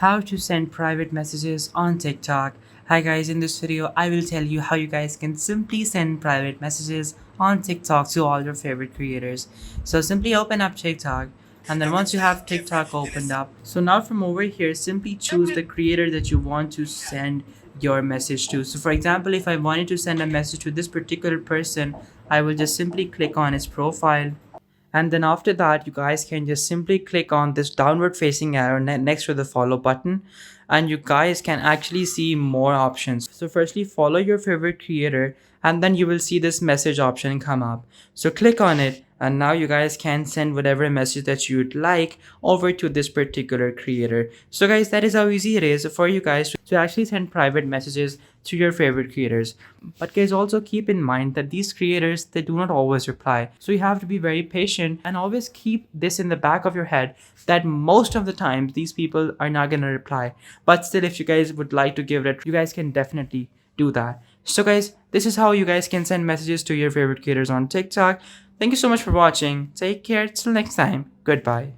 how to send private messages on TikTok. Hi guys, in this video I will tell you how you guys can simply send private messages on TikTok to all your favorite creators. So simply open up TikTok, and then once you have TikTok opened up, so now from over here simply choose the creator that you want to send your message to. So for example, if I wanted to send a message to this particular person, I will just simply click on his profile, and then after that you guys can just simply click on this downward facing arrow next to the follow button, and you guys can actually see more options. So firstly, follow your favorite creator, and then you will see this message option come up. So click on it, and now you guys can send whatever message that you'd like over to this particular creator. So guys, that is how easy it is for you guys to actually send private messages to your favorite creators. But guys, also keep in mind that these creators, they do not always reply, so you have to be very patient and always keep this in the back of your head that most of the times these people are not going to reply. But still, if you guys would like to give it, you guys can definitely do that. So guys, this is how you guys can send messages to your favorite creators on TikTok. Thank you so much for watching. Take care. Till next time. Goodbye.